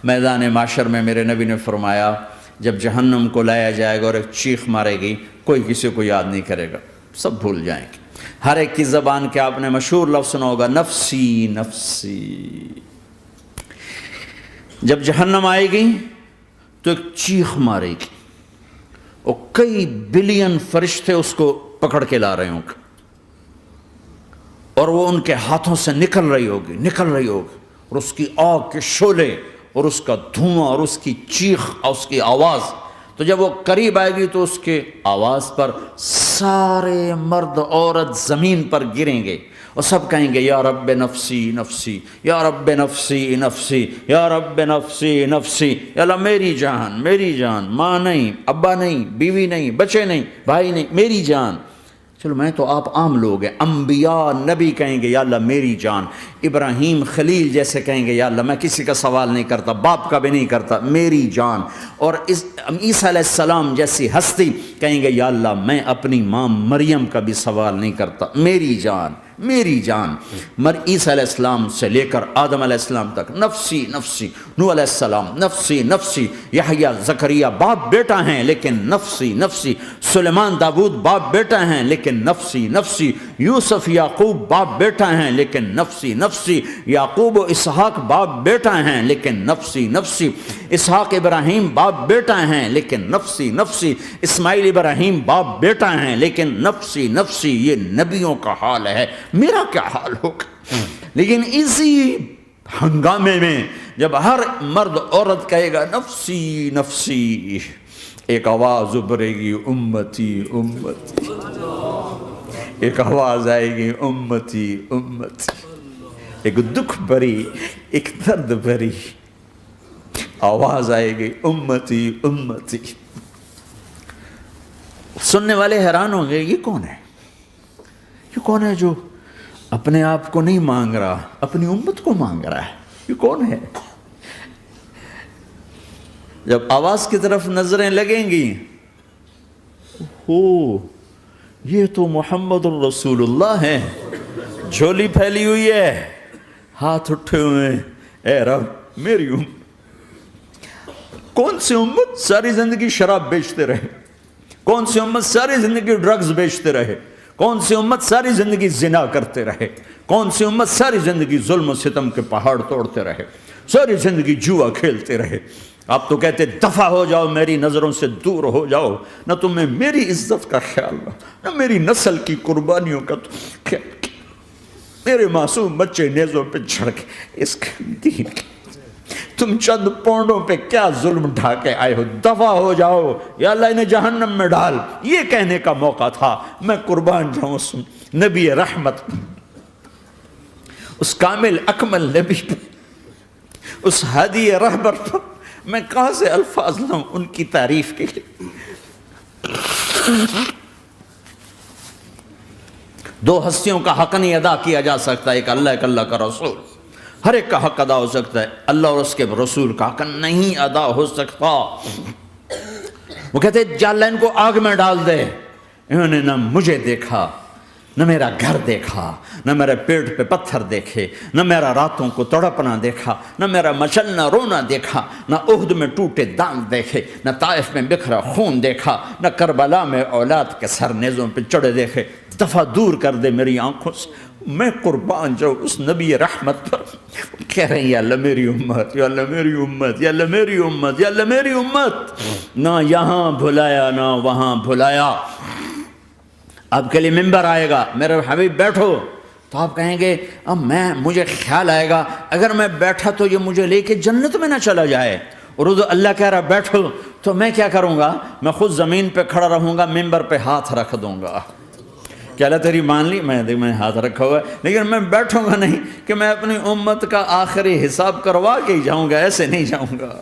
میدان معاشر میں میرے نبی نے فرمایا جب جہنم کو لایا جائے گا اور ایک چیخ مارے گی، کوئی کسی کو یاد نہیں کرے گا، سب بھول جائیں گے۔ ہر ایک کی زبان کے آپ نے مشہور لفظ سنا ہوگا، نفسی نفسی۔ جب جہنم آئے گی تو ایک چیخ مارے گی اور کئی بلین فرشتے اس کو پکڑ کے لا رہے ہوں گے اور وہ ان کے ہاتھوں سے نکل رہی ہوگی اور اس کی آگ کے شعلے اور اس کا دھواں اور اس کی چیخ اور اس کی آواز، تو جب وہ قریب آئے گی تو اس کے آواز پر سارے مرد عورت زمین پر گریں گے اور سب کہیں گے یا رب نفسی نفسی، یا رب نفسی نفسی، یا رب نفسی نفسی، یا اللہ میری جان، ماں نہیں، ابا نہیں، بیوی نہیں، بچے نہیں، بھائی نہیں، میری جان۔ چلو میں تو آپ عام لوگ ہیں، انبیاء نبی کہیں گے یا اللہ میری جان، ابراہیم خلیل جیسے کہیں گے یا اللہ میں کسی کا سوال نہیں کرتا، باپ کا بھی نہیں کرتا، میری جان، اور عیسیٰ علیہ السلام جیسی ہستی کہیں گے یا اللہ میں اپنی ماں مریم کا بھی سوال نہیں کرتا، میری جان میری جان۔ عیسیٰ علیہ السلام سے لے کر آدم علیہ السلام تک نفسی نفسی، نوح علیہ السلام نفسی نفسی، یحییٰ زکریا باپ بیٹا ہیں لیکن نفسی نفسی، سلیمان داؤد باپ بیٹا ہیں لیکن نفسی نفسی، یوسف یعقوب باپ بیٹا ہیں لیکن نفسی نفسی، یعقوب و اسحاق باپ بیٹا ہیں لیکن نفسی نفسی، اسحاق ابراہیم باپ بیٹا ہیں لیکن نفسی نفسی، اسماعیل ابراہیم باپ بیٹا ہیں لیکن نفسی نفسی۔ یہ نبیوں کا حال ہے، میرا کیا حال ہوگا؟ لیکن اسی ہنگامے میں جب ہر مرد عورت کہے گا نفسی نفسی، ایک آواز ابھرے گی امتی امتی، ایک آواز آئے گی امتی امتی، ایک دکھ بھری ایک درد بھری آواز آئے گی امتی امتی۔ سننے والے حیران ہوں گے یہ کون ہے، یہ کون ہے جو اپنے آپ کو نہیں مانگ رہا، اپنی امت کو مانگ رہا ہے، یہ کون ہے؟ جب آواز کی طرف نظریں لگیں گی، یہ تو محمد الرسول اللہ ہے، جھولی پھیلی ہوئی ہے، ہاتھ اٹھے ہوئے ہیں، اے رب میری امت۔ کون سی امت ساری زندگی شراب بیچتے رہے، کون سی امت ساری زندگی ڈرگز بیچتے رہے، کون سی امت ساری زندگی زنا کرتے رہے، کون سی امت ساری زندگی ظلم و ستم کے پہاڑ توڑتے رہے، ساری زندگی جوا کھیلتے رہے۔ آپ تو کہتے دفع ہو جاؤ، میری نظروں سے دور ہو جاؤ، نہ تمہیں میری عزت کا خیال نہ میری نسل کی قربانیوں کا خیال، میرے معصوم بچے نیزوں پہ چڑھ کے اس دین کی تم چند پونڈوں پہ کیا ظلم ڈھا کے آئے ہو، دفع ہو جاؤ یا اللہ انہیں جہنم میں ڈال۔ یہ کہنے کا موقع تھا، میں قربان جاؤں اس نبی رحمت، اس کامل اکمل نبی پر، اس ہادی رہبر پر میں کہاں سے الفاظ لاؤں ان کی تعریف کے لیے۔ دو ہستیوں کا حق نہیں ادا کیا جا سکتا، ایک اللہ ایک اللہ کا رسول، ہر ایک کا حق ادا ہو سکتا ہے، اللہ اور اس کے رسول کا حق نہیں ادا ہو سکتا۔ وہ کہتے جا اللہ ان کو آگ میں ڈال دے، انہوں نے نہ مجھے دیکھا، نہ میرا گھر دیکھا، نہ میرے پیٹ پہ پتھر دیکھے، نہ میرا راتوں کو تڑپنا دیکھا، نہ میرا مچلنا رونا دیکھا، نہ احد میں ٹوٹے دانت دیکھے، نہ طائف میں بکھرا خون دیکھا، نہ کربلا میں اولاد کے سر نیزوں پہ چڑھے دیکھے۔ دفعہ دور کر دے میری آنکھوں سے، میں قربان جاؤں اس نبی رحمت پر۔ کہہ رہے ہیں یا اللہ میری امت، یا اللہ میری امت، یا اللہ میری امت، یا اللہ میری امت، نہ یہاں بھلایا نہ وہاں بھلایا۔ آپ کے لیے ممبر آئے گا، میرے حبیب بیٹھو، تو آپ کہیں گے اب مجھے خیال آئے گا اگر میں بیٹھا تو یہ مجھے لے کے جنت میں نہ چلا جائے، اور اللہ کہہ رہا بیٹھو تو میں کیا کروں گا؟ میں خود زمین پہ کھڑا رہوں گا، ممبر پہ ہاتھ رکھ دوں گا کہ اللہ تیری مان لی، میں ہاتھ رکھا ہوا ہے، لیکن میں بیٹھوں گا نہیں کہ میں اپنی امت کا آخری حساب کروا کے ہی جاؤں گا، ایسے نہیں جاؤں گا۔